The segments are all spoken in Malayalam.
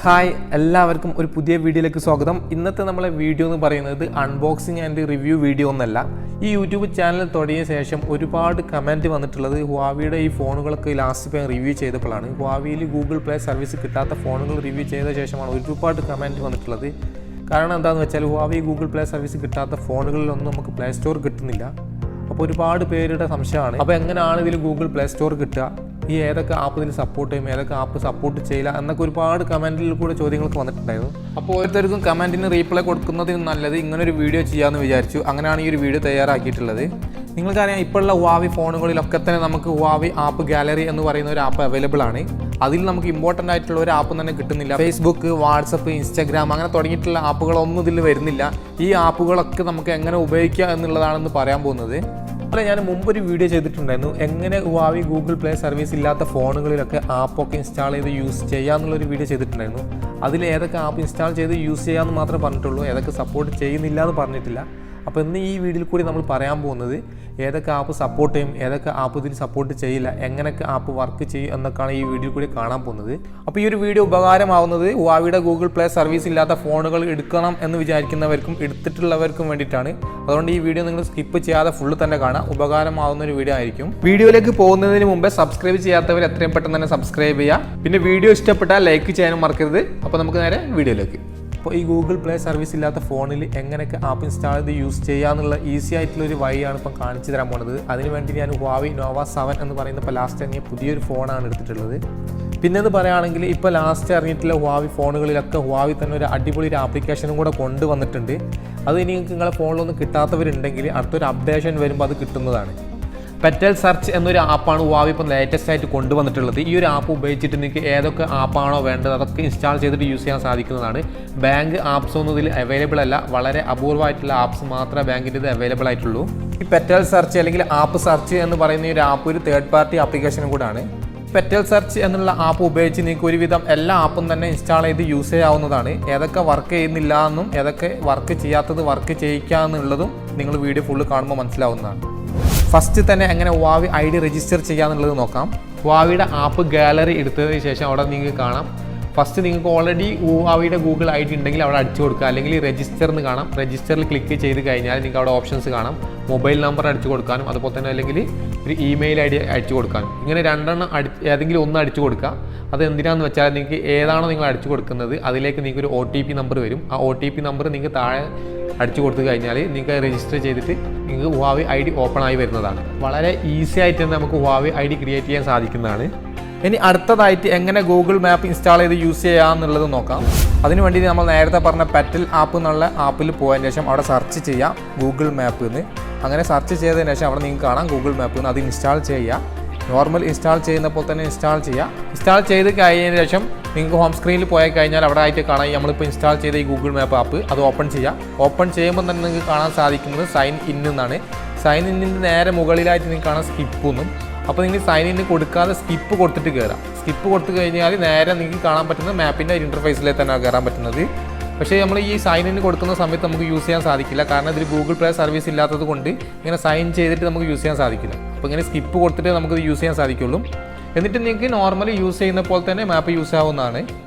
ഹായ് എല്ലാവർക്കും ഒരു പുതിയ വീഡിയോയിലേക്ക് സ്വാഗതം. ഇന്നത്തെ നമ്മളെ വീഡിയോ എന്ന് പറയുന്നത് അൺബോക്സിങ് ആൻഡ് റിവ്യൂ വീഡിയോ ഒന്നല്ല. ഈ യൂട്യൂബ് ചാനൽ തുടങ്ങിയ ശേഷം ഒരുപാട് കമൻറ്റ് വന്നിട്ടുള്ളത് ഹുവാവിയുടെ ഈ ഫോണുകളൊക്കെ ലാസ്റ്റ് ഇപ്പോൾ റിവ്യൂ ചെയ്തപ്പോഴാണ്. ഹുവാവിയിൽ ഗൂഗിൾ പ്ലേ സർവീസ് കിട്ടാത്ത ഫോണുകൾ റിവ്യൂ ചെയ്ത ശേഷമാണ് ഒരുപാട് കമൻറ്റ് വന്നിട്ടുള്ളത്. കാരണം എന്താണെന്ന് വെച്ചാൽ ഹുവാവി ഗൂഗിൾ പ്ലേ സർവീസ് കിട്ടാത്ത ഫോണുകളിലൊന്നും നമുക്ക് പ്ലേ സ്റ്റോർ കിട്ടുന്നില്ല. അപ്പോൾ ഒരുപാട് പേരുടെ സംശയമാണ്, അപ്പോൾ എങ്ങനെയാണ് ഇതിൽ ഗൂഗിൾ പ്ലേ സ്റ്റോർ കിട്ടുക, ഈ ഏതൊക്കെ ആപ്പ് ഇതിൽ സപ്പോർട്ട് ചെയ്യും, ഏതൊക്കെ ആപ്പ് സപ്പോർട്ട് ചെയ്യില്ല എന്നൊക്കെ ഒരുപാട് കമൻറ്റിൽ കൂടെ ചോദ്യങ്ങളൊക്കെ വന്നിട്ടുണ്ടായിരുന്നു. അപ്പോൾ ഓരോരുത്തർക്കും കമൻറ്റിന് റീപ്ലൈ കൊടുക്കുന്നതിന് നല്ലത് ഇങ്ങനൊരു വീഡിയോ ചെയ്യാമെന്ന് വിചാരിച്ചു. അങ്ങനെയാണ് ഈ ഒരു വീഡിയോ തയ്യാറാക്കിയിട്ടുള്ളത്. നിങ്ങൾക്കറിയാം, ഇപ്പോഴുള്ള ഹുവാവി ഫോണുകളിലൊക്കെ തന്നെ നമുക്ക് ഹുവാവി ആപ്പ് ഗാലറി എന്ന് പറയുന്ന ഒരു ആപ്പ് അവൈലബിൾ ആണ്. അതിൽ നമുക്ക് ഇമ്പോർട്ടൻ്റ് ആയിട്ടുള്ള ഒരു ആപ്പ് തന്നെ കിട്ടുന്നില്ല. ഫേസ്ബുക്ക്, വാട്സപ്പ്, ഇൻസ്റ്റാഗ്രാം അങ്ങനെ തുടങ്ങിയിട്ടുള്ള ആപ്പുകളൊന്നും ഇതിൽ വരുന്നില്ല. ഈ ആപ്പുകളൊക്കെ നമുക്ക് എങ്ങനെ ഉപയോഗിക്കുക എന്നുള്ളതാണെന്ന് പറയാൻ പോകുന്നത്. അല്ല, ഞാൻ മുമ്പൊരു വീഡിയോ ചെയ്തിട്ടുണ്ടായിരുന്നു, എങ്ങനെ ഹുവാവി ഗൂഗിൾ പ്ലേ സർവീസ് ഇല്ലാത്ത ഫോണുകളിലൊക്കെ ആപ്പൊക്കെ ഇൻസ്റ്റാൾ ചെയ്ത് യൂസ് ചെയ്യാമെന്നുള്ളൊരു വീഡിയോ ചെയ്തിട്ടുണ്ടായിരുന്നു. അതിൽ ഏതൊക്കെ ആപ്പ് ഇൻസ്റ്റാൾ ചെയ്ത് യൂസ് ചെയ്യാമെന്ന് മാത്രമേ പറഞ്ഞിട്ടുള്ളൂ, ഏതൊക്കെ സപ്പോർട്ട് ചെയ്യുന്നില്ല എന്ന് പറഞ്ഞിട്ടില്ല. അപ്പോൾ ഇന്ന് ഈ വീഡിയോയിൽ കൂടി നമ്മൾ പറയാൻ പോകുന്നത് ഏതൊക്കെ ആപ്പ് സപ്പോർട്ട് ചെയ്യും, ഏതൊക്കെ ആപ്പ് ഇതിൽ സപ്പോർട്ട് ചെയ്യില്ല, എങ്ങനെയൊക്കെ ആപ്പ് വർക്ക് ചെയ്യും എന്നൊക്കെയാണ് ഈ വീഡിയോയിൽ കൂടി കാണാൻ പോകുന്നത്. അപ്പോൾ ഈ ഒരു വീഡിയോ ഉപകാരമാവുന്നത് ഹുവാവിയുടെ ഗൂഗിൾ പ്ലേ സർവീസ് ഇല്ലാത്ത ഫോണുകൾ എടുക്കണം എന്ന് വിചാരിക്കുന്നവർക്കും എടുത്തിട്ടുള്ളവർക്കും വേണ്ടിയിട്ടാണ്. അതുകൊണ്ട് ഈ വീഡിയോ നിങ്ങൾ സ്കിപ്പ് ചെയ്യാതെ ഫുള്ള് തന്നെ കാണാം, ഉപകാരമാവുന്ന ഒരു വീഡിയോ ആയിരിക്കും. വീഡിയോയിലേക്ക് പോകുന്നതിന് മുമ്പേ സബ്സ്ക്രൈബ് ചെയ്യാത്തവർ എത്രയും പെട്ടെന്ന് തന്നെ സബ്സ്ക്രൈബ് ചെയ്യുക. പിന്നെ വീഡിയോ ഇഷ്ടപ്പെട്ടാൽ ലൈക്ക് ചെയ്യാനും മറക്കരുത്. അപ്പോൾ നമുക്ക് നേരെ വീഡിയോയിലേക്ക്. അപ്പോൾ ഈ ഗൂഗിൾ പ്ലേ സർവീസ് ഇല്ലാത്ത ഫോണിൽ എങ്ങനെയൊക്കെ ആപ്പ് ഇൻസ്റ്റാൾ ചെയ്ത് യൂസ് ചെയ്യാന്നുള്ള ഈസി ആയിട്ടുള്ളൊരു വഴിയാണ് ഇപ്പം കാണിച്ചു തരാൻ പോകുന്നത്. അതിനുവേണ്ടി ഞാൻ ഹുവാവി നോവ 7 എന്ന് പറയുന്ന ഇപ്പോൾ ലാസ്റ്റ് ഇറങ്ങിയ പുതിയൊരു ഫോണാണ് എടുത്തിട്ടുള്ളത്. പിന്നെ എന്ന് പറയുകയാണെങ്കിൽ ഇപ്പോൾ ലാസ്റ്റ് ഇറങ്ങിയിട്ടുള്ള ഹുവാവി ഫോണുകളിലൊക്കെ ഹുവാവി തന്നെ ഒരു അടിപൊളി ഒരു ആപ്ലിക്കേഷനും കൂടെ കൊണ്ടുവന്നിട്ടുണ്ട്. അത് ഇനി നിങ്ങളുടെ ഫോണിലൊന്നും കിട്ടാത്തവരുണ്ടെങ്കിൽ അടുത്തൊരു അപ്ഡേഷൻ വരുമ്പോൾ അത് കിട്ടുന്നതാണ്. പെറ്റൽ സെർച്ച് എന്നൊരു ആപ്പാണ് ഹുവാവി ഇപ്പോൾ ലേറ്റസ്റ്റ് ആയിട്ട് കൊണ്ടുവന്നിട്ടുള്ളത്. ഈ ഒരു ആപ്പ് ഉപയോഗിച്ചിട്ട് നിങ്ങൾക്ക് ഏതൊക്കെ ആപ്പാണോ വേണ്ടത് അതൊക്കെ ഇൻസ്റ്റാൾ ചെയ്തിട്ട് യൂസ് ചെയ്യാൻ സാധിക്കുന്നതാണ്. ബാങ്ക് ആപ്സ് ഒന്നും ഇതിൽ അവൈലബിൾ അല്ല, വളരെ അപൂർവമായിട്ടുള്ള ആപ്സ് മാത്രമേ ബാങ്കിൻ്റെ ഇത് അവൈലബിൾ ആയിട്ടുള്ളൂ. ഈ പെറ്റൽ സെർച്ച് അല്ലെങ്കിൽ ആപ്പ് സെർച്ച് എന്ന് പറയുന്ന ഒരു ആപ്പ് ഒരു തേർഡ് പാർട്ടി ആപ്ലിക്കേഷനും കൂടാണ്. പെറ്റൽ സെർച്ച് എന്നുള്ള ആപ്പ് ഉപയോഗിച്ച് നിങ്ങൾക്ക് ഒരുവിധം എല്ലാ ആപ്പും തന്നെ ഇൻസ്റ്റാൾ ചെയ്ത് യൂസ് ചെയ്യാവുന്നതാണ്. ഏതൊക്കെ വർക്ക് ചെയ്യുന്നില്ല എന്നും ഏതൊക്കെ വർക്ക് ചെയ്യാത്തത് വർക്ക് ചെയ്യിക്കാമെന്നുള്ളതും നിങ്ങൾ വീഡിയോ ഫുള്ള് കാണുമ്പോൾ മനസ്സിലാവുന്നതാണ്. ഫസ്റ്റ് തന്നെ എങ്ങനെ ഹുവാവി ID രജിസ്റ്റർ ചെയ്യാന്നുള്ളത് നോക്കാം. ഹുവാവിയുടെ ആപ്പ് ഗാലറി എടുത്തതിന് ശേഷം അവിടെ നിങ്ങൾക്ക് കാണാം, ഫസ്റ്റ് നിങ്ങൾക്ക് ഓൾറെഡി ഹുവാവിയുടെ ഗൂഗിൾ ID ഉണ്ടെങ്കിൽ അവിടെ അടിച്ചു കൊടുക്കുക, അല്ലെങ്കിൽ രജിസ്റ്റർ എന്ന് കാണാം. രജിസ്റ്ററിൽ ക്ലിക്ക് ചെയ്ത് കഴിഞ്ഞാൽ നിങ്ങൾക്ക് അവിടെ ഓപ്ഷൻസ് കാണാം, മൊബൈൽ നമ്പർ അടിച്ചു കൊടുക്കാനും അതുപോലെ തന്നെ അല്ലെങ്കിൽ ഒരു ഇമെയിൽ ID അടിച്ചു കൊടുക്കാനും. ഇങ്ങനെ രണ്ടെണ്ണം ഏതെങ്കിലും ഒന്ന് അടിച്ചു കൊടുക്കുക. അത് എന്തിനാണെന്ന് വെച്ചാൽ നിങ്ങൾക്ക് ഏതാണോ നിങ്ങൾ അടിച്ചു കൊടുക്കുന്നത് അതിലേക്ക് നിങ്ങൾക്ക് ഒരു OTP നമ്പർ വരും. ആ OTP നമ്പർ നിങ്ങൾക്ക് താഴെ അടിച്ചു കൊടുത്തു കഴിഞ്ഞാൽ നിങ്ങൾക്ക് രജിസ്റ്റർ ചെയ്തിട്ട് നിങ്ങൾക്ക് ഹുവാവി ID ഓപ്പൺ ആയി വരുന്നതാണ്. വളരെ ഈസി ആയിട്ട് തന്നെ നമുക്ക് ഹുവാവി ID ക്രിയേറ്റ് ചെയ്യാൻ സാധിക്കുന്നതാണ്. ഇനി അടുത്തതായിട്ട് എങ്ങനെ ഗൂഗിൾ മാപ്പ് ഇൻസ്റ്റാൾ ചെയ്ത് യൂസ് ചെയ്യാമെന്നുള്ളത് നോക്കാം. അതിനുവേണ്ടി നമ്മൾ നേരത്തെ പറഞ്ഞ പെറ്റൽ ആപ്പ് എന്നുള്ള ആപ്പിൽ പോയതിന് ശേഷം അവിടെ സെർച്ച് ചെയ്യാം ഗൂഗിൾ മാപ്പ് എന്ന്. അങ്ങനെ സെർച്ച് ചെയ്തതിന് ശേഷം അവിടെ നിങ്ങൾക്ക് കാണാം ഗൂഗിൾ മാപ്പ് എന്ന്. അത് ഇൻസ്റ്റാൾ ചെയ്യുക. നോർമൽ ഇൻസ്റ്റാൾ ചെയ്യുന്നപ്പോൾ തന്നെ ഇൻസ്റ്റാൾ ചെയ്യുക. ഇൻസ്റ്റാൾ ചെയ്ത് കഴിഞ്ഞതിന് ശേഷം നിങ്ങൾക്ക് ഹോം സ്ക്രീനിൽ പോയി കഴിഞ്ഞാൽ അവിടെ ആയിട്ട് കാണാം നമ്മളിപ്പോൾ ഇൻസ്റ്റാൾ ചെയ്ത ഈ ഗൂഗിൾ മാപ്പ് ആപ്പ്. അത് ഓപ്പൺ ചെയ്യുക. ഓപ്പൺ ചെയ്യുമ്പോൾ തന്നെ നിങ്ങൾക്ക് കാണാൻ സാധിക്കുന്നത് സൈൻ ഇൻ എന്നാണ്. സൈൻ ഇന്നിൻ്റെ നേരെ മുകളിലായിട്ട് നിങ്ങൾക്ക് കാണാൻ സ്കിപ്പ് എന്നും. അപ്പോൾ നിങ്ങൾ സൈൻ ഇൻ കൊടുക്കാതെ സ്കിപ്പ് കൊടുത്തിട്ട് കയറാം. സ്കിപ്പ് കൊടുത്തു കഴിഞ്ഞാൽ നേരെ നിങ്ങൾക്ക് കാണാൻ പറ്റുന്നത് മാപ്പിൻ്റെ ഇൻ്റർഫേസിലേക്ക് തന്നെ കയറാൻ പറ്റുന്നത്. പക്ഷേ നമ്മൾ ഈ സൈൻ ഇൻ കൊടുക്കുന്ന സമയത്ത് നമുക്ക് യൂസ് ചെയ്യാൻ സാധിക്കില്ല, കാരണം ഇതിൽ ഗൂഗിൾ പ്ലേ സർവീസ് ഇല്ലാത്തത് കൊണ്ട് ഇങ്ങനെ സൈൻ ചെയ്തിട്ട് നമുക്ക് യൂസ് ചെയ്യാൻ സാധിക്കില്ല. അപ്പോൾ ഇങ്ങനെ സ്കിപ്പ് കൊടുത്തിട്ട് നമുക്കിത് യൂസ് ചെയ്യാൻ സാധിക്കുള്ളൂ. എന്നിട്ട് നിങ്ങൾക്ക് നോർമലി യൂസ് ചെയ്യുന്ന പോലെ തന്നെ മാപ്പ് യൂസ് ആവുന്നതാണ്.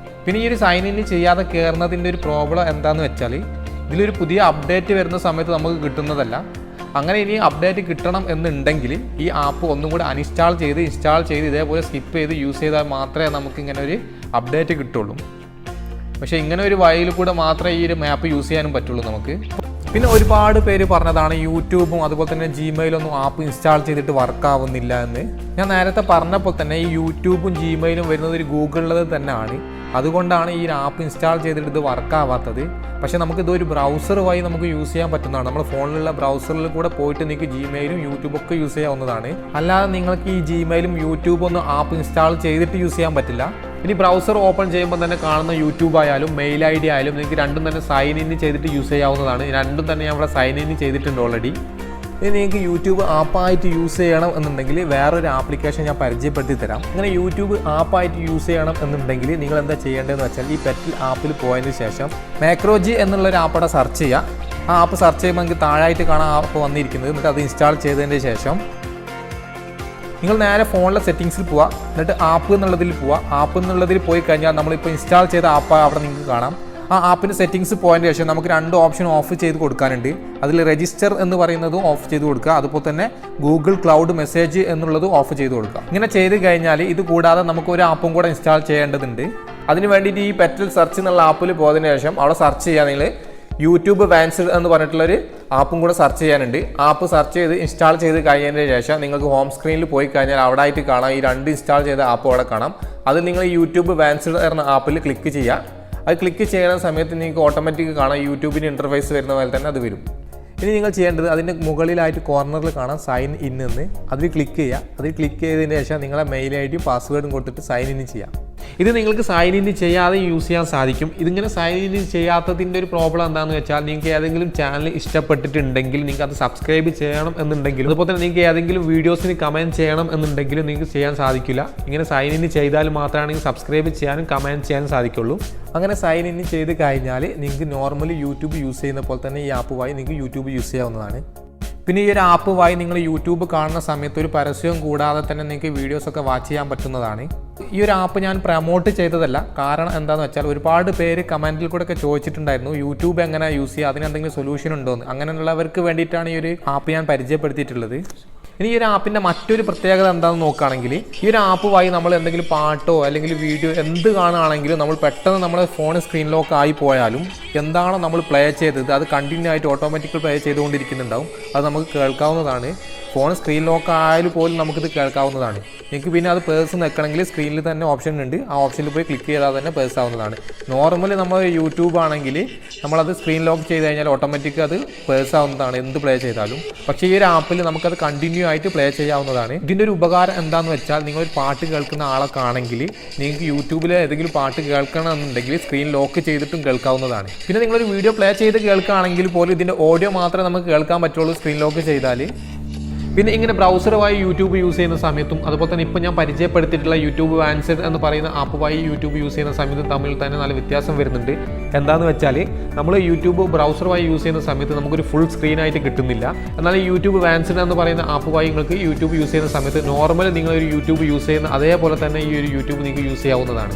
പിന്നെ ഈ ഒരു സൈൻ ഇൻ ചെയ്യാതെ കയറുന്നതിൻ്റെ ഒരു പ്രോബ്ലം എന്താണെന്ന് വെച്ചാൽ ഇതിലൊരു പുതിയ അപ്ഡേറ്റ് വരുന്ന സമയത്ത് നമുക്ക് കിട്ടുന്നതല്ല. അങ്ങനെ ഇനി അപ്ഡേറ്റ് കിട്ടണം എന്നുണ്ടെങ്കിൽ ഈ ആപ്പ് ഒന്നും കൂടി അൺഇൻസ്റ്റാൾ ചെയ്ത് ഇൻസ്റ്റാൾ ചെയ്ത് ഇതേപോലെ സ്കിപ്പ് ചെയ്ത് യൂസ് ചെയ്താൽ മാത്രമേ നമുക്ക് ഇങ്ങനെ ഒരു അപ്ഡേറ്റ് കിട്ടുള്ളൂ. പക്ഷേ ഇങ്ങനെ ഒരു വഴിയിൽ കൂടെ മാത്രമേ ഈ ഒരു മാപ്പ് യൂസ് ചെയ്യാനും പറ്റുള്ളൂ നമുക്ക്. പിന്നെ ഒരുപാട് പേര് പറഞ്ഞതാണ് യൂട്യൂബും അതുപോലെ തന്നെ ജിമെയിലൊന്നും ആപ്പ് ഇൻസ്റ്റാൾ ചെയ്തിട്ട് വർക്കാവുന്നില്ല എന്ന്. ഞാൻ നേരത്തെ പറഞ്ഞപ്പോൾ തന്നെ ഈ യൂട്യൂബും ജിമെയിലും വരുന്നത് ഒരു ഗൂഗിളിൽ തന്നെയാണ്. അതുകൊണ്ടാണ് ഈ ആപ്പ് ഇൻസ്റ്റാൾ ചെയ്തിട്ട് ഇത് വർക്കാവാത്തത്. പക്ഷേ നമുക്കിത് ഒരു ബ്രൗസർ വഴി നമുക്ക് യൂസ് ചെയ്യാൻ പറ്റുന്നതാണ്. നമ്മുടെ ഫോണിലുള്ള ബ്രൗസറിൽ കൂടെ പോയിട്ട് നിങ്ങൾക്ക് ജിമെയിലും യൂട്യൂബൊക്കെ യൂസ് ചെയ്യാവുന്നതാണ്. അല്ലാതെ നിങ്ങൾക്ക് ഈ ജിമെയിലും യൂട്യൂബൊന്നും ആപ്പ് ഇൻസ്റ്റാൾ ചെയ്തിട്ട് യൂസ് ചെയ്യാൻ പറ്റില്ല. ഇനി ബ്രൗസർ ഓപ്പൺ ചെയ്യുമ്പോൾ തന്നെ കാണുന്ന യൂട്യൂബ് ആയാലും മെയിൽ ID ആയാലും നിങ്ങൾക്ക് രണ്ടും തന്നെ സൈൻ ഇൻ ചെയ്തിട്ട് യൂസ് ചെയ്യാവുന്നതാണ്. രണ്ടും തന്നെ ഞാൻ ഇവിടെ സൈൻ ഇൻ ചെയ്തിട്ടുണ്ട് ഓൾറെഡി. ഇനി നിങ്ങൾക്ക് യൂട്യൂബ് ആപ്പായിട്ട് യൂസ് ചെയ്യണം എന്നുണ്ടെങ്കിൽ വേറൊരു ആപ്ലിക്കേഷൻ ഞാൻ പരിചയപ്പെടുത്തി തരാം. അങ്ങനെ യൂട്യൂബ് ആപ്പായിട്ട് യൂസ് ചെയ്യണം എന്നുണ്ടെങ്കിൽ നിങ്ങൾ എന്താ ചെയ്യേണ്ടതെന്ന് വെച്ചാൽ ഈ പെറ്റൽ ആപ്പിൽ പോയതിന് ശേഷം മാക്രോജി എന്നുള്ളൊരു ആപ്പ് അവിടെ സെർച്ച് ചെയ്യുക. ആ ആപ്പ് സെർച്ച് ചെയ്യുമ്പോൾ നിങ്ങൾക്ക് താഴായിട്ട് കാണാൻ ആപ്പ് വന്നിരിക്കുന്നത്. എന്നിട്ട് അത് ഇൻസ്റ്റാൾ ചെയ്തതിന് ശേഷം നിങ്ങൾ നേരെ ഫോണിലെ സെറ്റിംഗ്സിൽ പോവുക, എന്നിട്ട് ആപ്പ് എന്നുള്ളതിൽ പോവുക. ആപ്പ് എന്നുള്ളതിൽ പോയി കഴിഞ്ഞാൽ നമ്മളിപ്പോൾ ഇൻസ്റ്റാൾ ചെയ്ത ആപ്പ് അവിടെ നിങ്ങൾക്ക് കാണാം. ആ ആപ്പിൻ്റെ സെറ്റിംഗ്സ് പോയതിന് ശേഷം നമുക്ക് 2 ഓപ്ഷൻ ഓഫ് ചെയ്ത് കൊടുക്കാനുണ്ട്. അതിൽ രജിസ്റ്റർ എന്ന് പറയുന്നതും ഓഫ് ചെയ്ത് കൊടുക്കുക, അതുപോലെ തന്നെ ഗൂഗിൾ ക്ലൗഡ് മെസ്സേജ് എന്നുള്ളതും ഓഫ് ചെയ്ത് കൊടുക്കുക. ഇങ്ങനെ ചെയ്ത് കഴിഞ്ഞാൽ ഇത് കൂടാതെ നമുക്ക് ഒരു ആപ്പും കൂടെ ഇൻസ്റ്റാൾ ചെയ്യേണ്ടതുണ്ട്. അതിന് വേണ്ടിയിട്ട് ഈ പെറ്റൽ സെർച്ച് എന്നുള്ള ആപ്പിൽ പോയതിന് ശേഷം അവിടെ സെർച്ച് ചെയ്യുക. നിങ്ങൾ യൂട്യൂബ് വാൻസ്ഡ് എന്ന് പറഞ്ഞിട്ടുള്ളൊരു ആപ്പും കൂടെ സെർച്ച് ചെയ്യാനുണ്ട്. ആപ്പ് സെർച്ച് ചെയ്ത് ഇൻസ്റ്റാൾ ചെയ്ത് കഴിഞ്ഞതിന് ശേഷം നിങ്ങൾക്ക് ഹോം സ്ക്രീനിൽ പോയി കഴിഞ്ഞാൽ അവിടെ ആയിട്ട് കാണാം ഈ 2 ഇൻസ്റ്റാൾ ചെയ്ത ആപ്പ് അവിടെ കാണാം. അത് നിങ്ങൾ യൂട്യൂബ് വാൻസ്ഡ് എന്ന ആപ്പിൽ ക്ലിക്ക് ചെയ്യുക. അത് ക്ലിക്ക് ചെയ്യുന്ന സമയത്ത് നിങ്ങൾക്ക് ഓട്ടോമാറ്റിക് കാണാം യൂട്യൂബിൻ്റെ ഇൻ്റർഫേസ് വരുന്ന പോലെ തന്നെ അത് വരും. ഇനി നിങ്ങൾ ചെയ്യേണ്ടത് അതിൻ്റെ മുകളിലായിട്ട് കോർണറിൽ കാണാം സൈൻ ഇൻ എന്ന്, അതിൽ ക്ലിക്ക് ചെയ്യുക. അതിൽ ക്ലിക്ക് ചെയ്തതിന് ശേഷം നിങ്ങളെ മെയിൽ ഐ ഡിയും പാസ്വേഡും കൊടുത്തിട്ട് സൈൻ ഇൻ ചെയ്യാം. ഇത് നിങ്ങൾക്ക് സൈൻ ഇൻ ചെയ്യാതെ യൂസ് ചെയ്യാൻ സാധിക്കും. ഇതിങ്ങനെ സൈൻ ഇൻ ചെയ്യാത്തതിൻ്റെ ഒരു പ്രോബ്ലം എന്താണെന്ന് വെച്ചാൽ നിങ്ങൾക്ക് ഏതെങ്കിലും ചാനൽ ഇഷ്ടപ്പെട്ടിട്ടുണ്ടെങ്കിൽ നിങ്ങൾക്ക് അത് സബ്സ്ക്രൈബ് ചെയ്യണം എന്നുണ്ടെങ്കിലും അതുപോലെ തന്നെ നിങ്ങൾക്ക് ഏതെങ്കിലും വീഡിയോസിന് കമൻറ്റ് ചെയ്യണം എന്നുണ്ടെങ്കിലും നിങ്ങൾക്ക് ചെയ്യാൻ സാധിക്കില്ല. ഇങ്ങനെ സൈൻ ഇൻ ചെയ്താൽ മാത്രമാണ് സബ്സ്ക്രൈബ് ചെയ്യാനും കമൻറ്റ് ചെയ്യാനും സാധിക്കുള്ളൂ. അങ്ങനെ സൈൻ ഇൻ ചെയ്ത് കഴിഞ്ഞാൽ നിങ്ങൾക്ക് നോർമലി യൂട്യൂബ് യൂസ് ചെയ്യുന്ന പോലെ തന്നെ ഈ ആപ്പ് വഴി നിങ്ങൾക്ക് യൂട്യൂബ് യൂസ് ചെയ്യാവുന്നതാണ്. പിന്നെ ഈ ഒരു ആപ്പ് വഴി നിങ്ങൾ യൂട്യൂബ് കാണുന്ന സമയത്ത് ഒരു പരസ്യവും കൂടാതെ തന്നെ നിങ്ങൾക്ക് വീഡിയോസൊക്കെ വാച്ച് ചെയ്യാൻ പറ്റുന്നതാണ്. ഈ ഒരു ആപ്പ് ഞാൻ പ്രൊമോട്ട് ചെയ്തതല്ല. കാരണം എന്താണെന്ന് വെച്ചാൽ ഒരുപാട് പേര് കമൻറ്റിൽ കൂടെ ഒക്കെ ചോദിച്ചിട്ടുണ്ടായിരുന്നു യൂട്യൂബ് എങ്ങനെ യൂസ് ചെയ്യുക, അതിനെന്തെങ്കിലും സൊല്യൂഷൻ ഉണ്ടോ എന്ന്. അങ്ങനെയുള്ളവർക്ക് വേണ്ടിയിട്ടാണ് ഈ ഒരു ആപ്പ് ഞാൻ പരിചയപ്പെടുത്തിയിട്ടുള്ളത്. ഇനി ഈ ഒരു ആപ്പിൻ്റെ മറ്റൊരു പ്രത്യേകത എന്താണെന്ന് നോക്കുകയാണെങ്കിൽ ഈ ഒരു ആപ്പ് വഴി നമ്മൾ എന്തെങ്കിലും പാട്ടോ അല്ലെങ്കിൽ വീഡിയോ എന്ത് കാണുകയാണെങ്കിലും നമ്മൾ പെട്ടെന്ന് നമ്മുടെ ഫോൺ സ്ക്രീൻ ലോക്ക് ആയി പോയാലും എന്താണോ നമ്മൾ പ്ലേ ചെയ്തത് അത് കണ്ടിന്യൂ ആയിട്ട് ഓട്ടോമാറ്റിക്കൽ പ്ലേ ചെയ്തുകൊണ്ടിരിക്കുന്നുണ്ടാവും. അത് നമുക്ക് കേൾക്കാവുന്നതാണ്. ഫോൺ സ്ക്രീൻ ലോക്ക് ആയാലും പോലും നമുക്കിത് കേൾക്കാവുന്നതാണ്. നിങ്ങൾക്ക് പിന്നെ അത് പേഴ്സ് നിൽക്കണമെങ്കിൽ സ്ക്രീനിൽ തന്നെ ഓപ്ഷൻ ഉണ്ട്. ആ ഓപ്ഷനിൽ പോയി ക്ലിക്ക് ചെയ്താൽ തന്നെ പേഴ്സ് ആവുന്നതാണ്. നോർമലി നമ്മൾ യൂട്യൂബ് ആണെങ്കിൽ നമ്മളത് സ്ക്രീൻ ലോക്ക് ചെയ്ത് കഴിഞ്ഞാൽ ഓട്ടോമാറ്റിക് അത് പേഴ്സ് ആവുന്നതാണ് എന്ത് പ്ലേ ചെയ്താലും. പക്ഷേ ഈ ഒരു ആപ്പിൽ നമുക്കത് കണ്ടിന്യൂ ആയിട്ട് പ്ലേ ചെയ്യാവുന്നതാണ്. ഇതിൻ്റെ ഒരു ഉപകാരം എന്താണെന്ന് വെച്ചാൽ നിങ്ങളൊരു പാട്ട് കേൾക്കുന്ന ആളൊക്കെ ആണെങ്കിൽ നിങ്ങൾക്ക് യൂട്യൂബിൽ ഏതെങ്കിലും പാട്ട് കേൾക്കണമെന്നുണ്ടെങ്കിൽ സ്ക്രീൻ ലോക്ക് ചെയ്തിട്ടും കേൾക്കാവുന്നതാണ്. പിന്നെ നിങ്ങളൊരു വീഡിയോ പ്ലേ ചെയ്ത് കേൾക്കുകയാണെങ്കിൽ പോലും ഇതിൻ്റെ ഓഡിയോ മാത്രമേ നമുക്ക് കേൾക്കാൻ പറ്റുള്ളൂ സ്ക്രീൻ ലോക്ക് ചെയ്താൽ. പിന്നെ ഇങ്ങനെ ബ്രൗസറുമായി യൂട്യൂബ് യൂസ് ചെയ്യുന്ന സമയത്തും അതുപോലെ തന്നെ ഇപ്പോൾ ഞാൻ പരിചയപ്പെടുത്തിയിട്ടുള്ള യൂട്യൂബ് വാൻസ്ഡ് എന്ന് പറയുന്ന ആപ്പുമായി യൂട്യൂബ് യൂസ് ചെയ്യുന്ന സമയത്തും തമ്മിൽ തന്നെ നല്ല വ്യത്യാസം വരുന്നുണ്ട്. എന്താണെന്ന് വെച്ചാൽ നമ്മൾ യൂട്യൂബ് ബ്രൗസറുമായി യൂസ് ചെയ്യുന്ന സമയത്ത് നമുക്കൊരു ഫുൾ സ്ക്രീനായിട്ട് കിട്ടുന്നില്ല. എന്നാൽ ഈ യൂട്യൂബ് വാൻസ്ഡ് എന്ന് പറയുന്ന ആപ്പുമായി നിങ്ങൾക്ക് യൂട്യൂബ് യൂസ് ചെയ്യുന്ന സമയത്ത് നോർമലി നിങ്ങളൊരു യൂട്യൂബ് യൂസ് ചെയ്യുന്ന അതേപോലെ തന്നെ ഈ ഒരു യൂട്യൂബ് നിങ്ങൾക്ക് യൂസ് ചെയ്യാവുന്നതാണ്.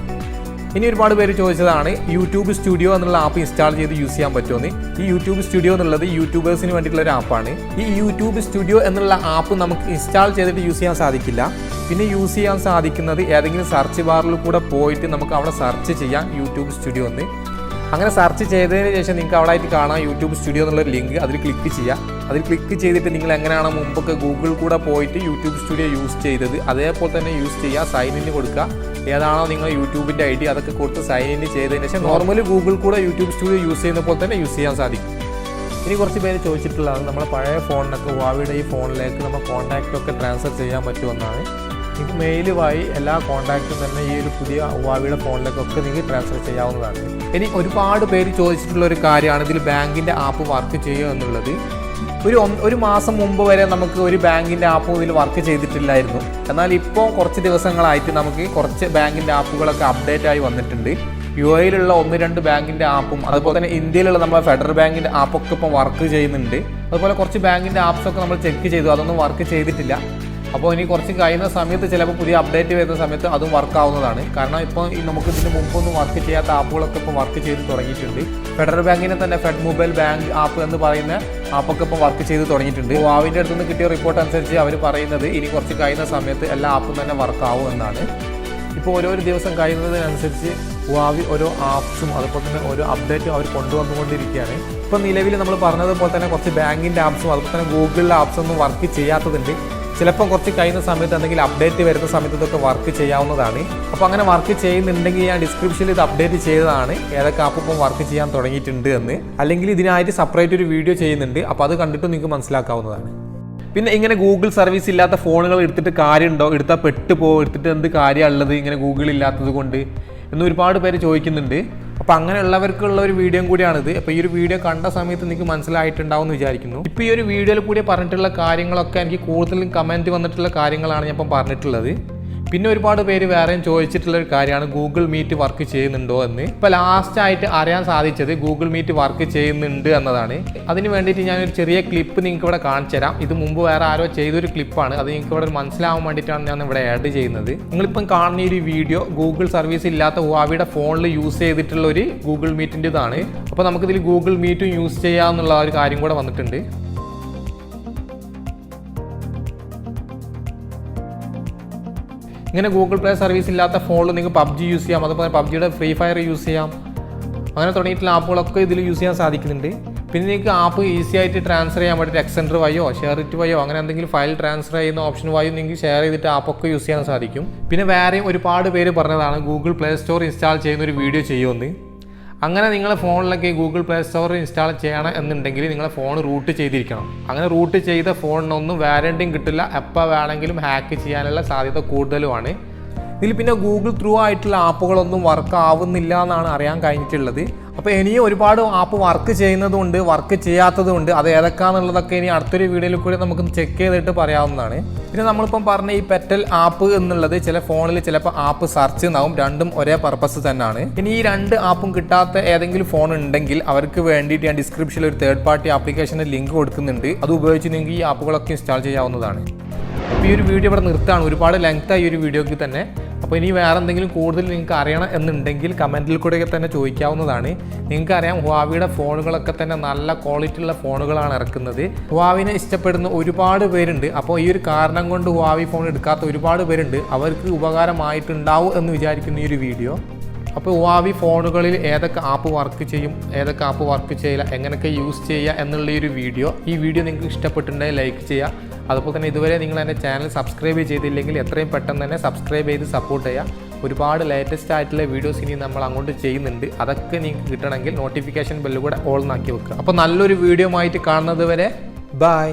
ഇനി ഒരുപാട് പേര് ചോദിച്ചതാണ് യൂട്യൂബ് സ്റ്റുഡിയോ എന്നുള്ള ആപ്പ് ഇൻസ്റ്റാൾ ചെയ്ത് യൂസ് ചെയ്യാൻ പറ്റുമെന്ന്. ഈ യൂട്യൂബ് സ്റ്റുഡിയോ എന്നുള്ളത് യൂട്യൂബേഴ്സിന് വേണ്ടിയിട്ടുള്ള ഒരു ആപ്പാണ്. ഈ യൂട്യൂബ് സ്റ്റുഡിയോ എന്നുള്ള ആപ്പ് നമുക്ക് ഇൻസ്റ്റാൾ ചെയ്തിട്ട് യൂസ് ചെയ്യാൻ സാധിക്കില്ല. പിന്നെ യൂസ് ചെയ്യാൻ സാധിക്കുന്നത് ഏതെങ്കിലും സെർച്ച് ബാറിൽ കൂടെ പോയിട്ട് നമുക്ക് അവിടെ സെർച്ച് ചെയ്യാം യൂട്യൂബ് സ്റ്റുഡിയോ എന്ന്. അങ്ങനെ സെർച്ച് ചെയ്തതിന് ശേഷം നിങ്ങൾക്ക് അവിടെ ആയിട്ട് കാണാം യൂട്യൂബ് സ്റ്റുഡിയോ എന്നുള്ളൊരു ലിങ്ക്. അതിൽ ക്ലിക്ക് ചെയ്യുക. അതിൽ ക്ലിക്ക് ചെയ്തിട്ട് നിങ്ങൾ എങ്ങനെയാണ് മുമ്പൊക്കെ ഗൂഗിൾ കൂടെ പോയിട്ട് യൂട്യൂബ് സ്റ്റുഡിയോ യൂസ് ചെയ്തത് അതേപോലെ തന്നെ യൂസ് ചെയ്യുക. സൈൻ ഇൻ കൊടുക്കുക. ഏതാണോ നിങ്ങൾ യൂട്യൂബിൻ്റെ ഐ ഡി അതൊക്കെ കൊടുത്ത് സൈൻ ഇൻ ചെയ്തതിന് ശേഷം നോർമലി ഗൂഗിൾ കൂടെ യൂട്യൂബ് സ്റ്റുഡിയോ യൂസ് ചെയ്യുന്ന പോലെ തന്നെ യൂസ് ചെയ്യാൻ സാധിക്കും. ഇനി കുറച്ച് പേര് ചോദിച്ചിട്ടുള്ളതാണ് നമ്മളെ പഴയ ഫോണിനൊക്കെ ഹുവാവിയുടെ ഈ ഫോണിലേക്ക് നമ്മൾ കോൺടാക്റ്റൊക്കെ ട്രാൻസ്ഫർ ചെയ്യാൻ പറ്റുമെന്നാണ്. നിങ്ങൾക്ക് മെയിൽ വഴി എല്ലാ കോൺടാക്റ്റും തന്നെ ഈ ഒരു പുതിയ ഹുവാവിയുടെ ഫോണിലേക്കൊക്കെ നിങ്ങൾക്ക് ട്രാൻസ്ഫർ ചെയ്യാവുന്നതാണ്. ഇനി ഒരുപാട് പേര് ചോദിച്ചിട്ടുള്ള ഒരു കാര്യമാണ് ഇതിൽ ബാങ്കിൻ്റെ ആപ്പ് വർക്ക് ചെയ്യുക എന്നുള്ളത്. ഒരു മാസം മുമ്പ് വരെ നമുക്ക് ഒരു ബാങ്കിൻ്റെ ആപ്പും ഇതിൽ വർക്ക് ചെയ്തിട്ടില്ലായിരുന്നു. എന്നാൽ ഇപ്പോൾ കുറച്ച് ദിവസങ്ങളായിട്ട് നമുക്ക് കുറച്ച് ബാങ്കിൻ്റെ ആപ്പുകളൊക്കെ അപ്ഡേറ്റ് ആയി വന്നിട്ടുണ്ട്. UAE-യിലുള്ള 1-2 ബാങ്കിൻ്റെ ആപ്പും അതുപോലെ തന്നെ ഇന്ത്യയിലുള്ള നമ്മുടെ ഫെഡറൽ ബാങ്കിൻ്റെ ആപ്പൊക്കെ ഇപ്പം വർക്ക് ചെയ്യുന്നുണ്ട്. അതുപോലെ കുറച്ച് ബാങ്കിൻ്റെ ആപ്സൊക്കെ നമ്മൾ ചെക്ക് ചെയ്തു, അതൊന്നും വർക്ക് ചെയ്തിട്ടില്ല. അപ്പോൾ ഇനി കുറച്ച് കഴിയുന്ന സമയത്ത് ചിലപ്പോൾ പുതിയ അപ്ഡേറ്റ് വരുന്ന സമയത്ത് അതും വർക്ക് ആവുന്നതാണ്. കാരണം ഇപ്പോൾ നമുക്ക് ഇതിന് മുമ്പൊന്നും വർക്ക് ചെയ്യാത്ത ആപ്പുകളൊക്കെ ഇപ്പോൾ വർക്ക് ചെയ്ത് തുടങ്ങിയിട്ടുണ്ട്. ഫെഡറൽ ബാങ്കിനെ തന്നെ ഫെഡ് മൊബൈൽ ബാങ്ക് ആപ്പ് എന്ന് പറയുന്ന ആപ്പൊക്കെ ഇപ്പോൾ വർക്ക് ചെയ്ത് തുടങ്ങിയിട്ടുണ്ട്. ഹുവാവിൻ്റെ അടുത്ത് നിന്ന് കിട്ടിയ റിപ്പോർട്ട് അനുസരിച്ച് അവർ പറയുന്നത് ഇനി കുറച്ച് കഴിയുന്ന സമയത്ത് എല്ലാ ആപ്പും തന്നെ വർക്ക് ആവും എന്നാണ്. ഇപ്പോൾ ഓരോ ദിവസം കഴിയുന്നതിനനുസരിച്ച് ഹുവാവി ഓരോ ആപ്സും അതുപോലെ തന്നെ ഓരോ അപ്ഡേറ്റും അവർ കൊണ്ടുവന്നുകൊണ്ടിരിക്കുകയാണ്. ഇപ്പോൾ നിലവിൽ നമ്മൾ പറഞ്ഞതുപോലെ തന്നെ കുറച്ച് ബാങ്കിൻ്റെ ആപ്സും അതുപോലെ തന്നെ ഗൂഗിളിലെ ആപ്സൊന്നും വർക്ക് ചെയ്യാത്തതുണ്ട്. ചിലപ്പോൾ കുറച്ച് കഴിയുന്ന സമയത്ത് എന്തെങ്കിലും അപ്ഡേറ്റ് വരുന്ന സമയത്ത് ഇതൊക്കെ വർക്ക് ചെയ്യാവുന്നതാണ്. അപ്പോൾ അങ്ങനെ വർക്ക് ചെയ്യുന്നുണ്ടെങ്കിൽ ഞാൻ ഡിസ്ക്രിപ്ഷനിൽ ഇത് അപ്ഡേറ്റ് ചെയ്തതാണ് ഏതൊക്കെ ആപ്പ് ഇപ്പം വർക്ക് ചെയ്യാൻ തുടങ്ങിയിട്ടുണ്ട് എന്ന്. അല്ലെങ്കിൽ ഇതിനായിട്ട് സെപ്പറേറ്റ് ഒരു വീഡിയോ ചെയ്യുന്നുണ്ട്. അപ്പോൾ അത് കണ്ടിട്ട് നിങ്ങൾക്ക് മനസ്സിലാക്കാവുന്നതാണ്. പിന്നെ ഇങ്ങനെ ഗൂഗിൾ സർവീസ് ഇല്ലാത്ത ഫോണുകൾ എടുത്തിട്ട് കാര്യമുണ്ടോ, എടുത്താൽ എടുത്തിട്ട് എന്ത് കാര്യമുള്ളത് ഇങ്ങനെ ഗൂഗിൾ ഇല്ലാത്തത് കൊണ്ട് എന്ന് ഒരുപാട് പേര് ചോദിക്കുന്നുണ്ട്. അപ്പോൾ അങ്ങനെയുള്ളവർക്കുള്ള ഒരു വീഡിയോ കൂടിയാണിത്. അപ്പോൾ ഈ ഒരു വീഡിയോ കണ്ട സമയത്ത് നിങ്ങൾക്ക് മനസ്സിലായിട്ടുണ്ടാവും എന്ന് വിചാരിക്കുന്നു. ഇപ്പോൾ ഈ ഒരു വീഡിയോയിൽ കൂടി പറഞ്ഞിട്ടുള്ള കാര്യങ്ങളൊക്കെ എനിക്ക് കൂടുതലും കമൻറ്റ് വന്നിട്ടുള്ള കാര്യങ്ങളാണ് ഞാൻ ഇപ്പം പറഞ്ഞിട്ടുള്ളത്. പിന്നെ ഒരുപാട് പേര് വേറെയും ചോദിച്ചിട്ടുള്ള ഒരു കാര്യമാണ് ഗൂഗിൾ മീറ്റ് വർക്ക് ചെയ്യുന്നുണ്ടോ എന്ന്. ഇപ്പോൾ ലാസ്റ്റ് ആയിട്ട് അറിയാൻ സാധിച്ചത് ഗൂഗിൾ മീറ്റ് വർക്ക് ചെയ്യുന്നുണ്ട് എന്നതാണ്. അതിന് വേണ്ടിയിട്ട് ഞാനൊരു ചെറിയ ക്ലിപ്പ് നിങ്ങൾക്ക് ഇവിടെ കാണിച്ചു തരാം. ഇത് മുമ്പ് വേറെ ആരോ ചെയ്തൊരു ക്ലിപ്പാണ്. അത് നിങ്ങൾക്ക് ഇവിടെ മനസ്സിലാവാൻ വേണ്ടിയിട്ടാണ് ഞാൻ ഇവിടെ ആഡ് ചെയ്യുന്നത്. നിങ്ങളിപ്പം കാണുന്ന ഒരു വീഡിയോ ഗൂഗിൾ സർവീസ് ഇല്ലാത്ത ഹുവാവിയുടെ ഫോണിൽ യൂസ് ചെയ്തിട്ടുള്ള ഒരു ഗൂഗിൾ മീറ്റിൻ്റെതാണ്. അപ്പോൾ നമുക്കിതിൽ ഗൂഗിൾ മീറ്റും യൂസ് ചെയ്യാമെന്നുള്ള ഒരു കാര്യം കൂടെ വന്നിട്ടുണ്ട്. ഇങ്ങനെ ഗൂഗിൾ പ്ലേ സർവീസ് ഇല്ലാത്ത ഫോണിൽ നിങ്ങൾക്ക് പബ്ജി യൂസ് ചെയ്യാം, അതുപോലെ പബ്ജിയുടെ ഫ്രീ ഫയർ യൂസ് ചെയ്യാം. അങ്ങനെ തുടങ്ങിയിട്ടുള്ള ആപ്പുകളൊക്കെ ഇതിൽ യൂസ് ചെയ്യാൻ സാധിക്കുന്നുണ്ട്. പിന്നെ നിങ്ങൾക്ക് ആപ്പ് ഈസി ആയിട്ട് ട്രാൻസ്ഫർ ചെയ്യാൻ വേണ്ടിയിട്ട് എക്സെൻഡർ വഴിയോ ഷെയർ ഇറ്റ് വഴിയോ അങ്ങനെ എന്തെങ്കിലും ഫയൽ ട്രാൻസ്ഫർ ചെയ്യുന്ന ഓപ്ഷൻ വഴിയോ നിങ്ങൾക്ക് ഷെയർ ചെയ്തിട്ട് ആപ്പൊക്കെ യൂസ് ചെയ്യാൻ സാധിക്കും. പിന്നെ വേറെയും ഒരുപാട് പേര് പറഞ്ഞതാണ് ഗൂഗിൾ പ്ലേ സ്റ്റോർ ഇൻസ്റ്റാൾ ചെയ്യുന്ന ഒരു വീഡിയോ ചെയ്യുമെന്ന്. അങ്ങനെ നിങ്ങളെ ഫോണിലൊക്കെ ഗൂഗിൾ പ്ലേ സ്റ്റോർ ഇൻസ്റ്റാൾ ചെയ്യണം എന്നുണ്ടെങ്കിൽ നിങ്ങളെ ഫോൺ റൂട്ട് ചെയ്തിരിക്കണം. അങ്ങനെ റൂട്ട് ചെയ്ത ഫോണിനൊന്നും വാറണ്ടിയും കിട്ടില്ല, എപ്പോൾ വേണമെങ്കിലും ഹാക്ക് ചെയ്യാനുള്ള സാധ്യത കൂടുതലുമാണ്. ഇതിൽ പിന്നെ ഗൂഗിൾ ത്രൂ ആയിട്ടുള്ള ആപ്പുകളൊന്നും വർക്ക് ആവുന്നില്ല എന്നാണ് അറിയാൻ കഴിഞ്ഞിട്ടുള്ളത്. അപ്പോൾ ഇനിയും ഒരുപാട് ആപ്പ് വർക്ക് ചെയ്യുന്നതുകൊണ്ട് വർക്ക് ചെയ്യാത്തതുകൊണ്ട് അത് ഏതൊക്കെയാണെന്നുള്ളതൊക്കെ ഇനി അടുത്തൊരു വീഡിയോയിൽ കൂടി നമുക്ക് ചെക്ക് ചെയ്തിട്ട് പറയാവുന്നതാണ്. പിന്നെ നമ്മളിപ്പം പറഞ്ഞ ഈ പെറ്റൽ ആപ്പ് എന്നുള്ളത് ചില ഫോണിൽ ചിലപ്പോൾ ആപ്പ് സെർച്ച് എന്നാവും, രണ്ടും ഒരേ പർപ്പസ് തന്നെയാണ്. ഇനി ഈ രണ്ട് ആപ്പും കിട്ടാത്ത ഏതെങ്കിലും ഫോൺ ഉണ്ടെങ്കിൽ അവർക്ക് വേണ്ടിയിട്ട് ഞാൻ ഡിസ്ക്രിപ്ഷനിൽ ഒരു തേർഡ് പാർട്ടി ആപ്ലിക്കേഷൻ്റെ ലിങ്ക് കൊടുക്കുന്നുണ്ട്. അത് ഉപയോഗിച്ച് നിങ്ങൾക്ക് ഈ ആപ്പുകളൊക്കെ ഇൻസ്റ്റാൾ ചെയ്യാവുന്നതാണ്. അപ്പോൾ ഈ ഒരു വീഡിയോ ഇവിടെ നിർത്താണ്, ഒരുപാട് ലെങ്തായി ഈ ഒരു വീഡിയോയ്ക്ക് തന്നെ. അപ്പോൾ ഇനി വേറെ എന്തെങ്കിലും കൂടുതൽ നിങ്ങൾക്ക് അറിയണം എന്നുണ്ടെങ്കിൽ കമൻറ്റിൽ കൂടെയൊക്കെ തന്നെ ചോദിക്കാവുന്നതാണ്. നിങ്ങൾക്കറിയാം ഹുവാവിയുടെ ഫോണുകളൊക്കെ തന്നെ നല്ല ക്വാളിറ്റിയുള്ള ഫോണുകളാണ് ഇറക്കുന്നത്. ഹുവാവിനെ ഇഷ്ടപ്പെടുന്ന ഒരുപാട് പേരുണ്ട്. അപ്പോൾ ഈ ഒരു കാരണം കൊണ്ട് ഹുവാവി ഫോൺ എടുക്കാത്ത ഒരുപാട് പേരുണ്ട്. അവർക്ക് ഉപകാരമായിട്ടുണ്ടാവും എന്ന് വിചാരിക്കുന്ന ഈ ഒരു വീഡിയോ. അപ്പോൾ ഹുവാവി ഫോണുകളിൽ ഏതൊക്കെ ആപ്പ് വർക്ക് ചെയ്യും, ഏതൊക്കെ ആപ്പ് വർക്ക് ചെയ്യില്ല, എങ്ങനെയൊക്കെ യൂസ് ചെയ്യുക എന്നുള്ള ഈ വീഡിയോ നിങ്ങൾക്ക് ഇഷ്ടപ്പെട്ടിട്ടുണ്ടെങ്കിൽ ലൈക്ക് ചെയ്യുക. അതുപോലെ തന്നെ ഇതുവരെ നിങ്ങൾ എൻ്റെ ചാനൽ സബ്സ്ക്രൈബ് ചെയ്തില്ലെങ്കിൽ എത്രയും പെട്ടെന്ന് തന്നെ സബ്സ്ക്രൈബ് ചെയ്ത് സപ്പോർട്ട് ചെയ്യുക. ഒരുപാട് ലേറ്റസ്റ്റ് ആയിട്ടുള്ള വീഡിയോസ് ഇനി നമ്മൾ അങ്ങോട്ട് ചെയ്യുന്നുണ്ട്. അതൊക്കെ നിങ്ങൾക്ക് കിട്ടണമെങ്കിൽ നോട്ടിഫിക്കേഷൻ ബെല്ല് കൂടെ ഓൺ ആക്കി വെക്കുക. അപ്പോൾ നല്ലൊരു വീഡിയോ ആയിട്ട് കാണുന്നത് വരെ ബൈ.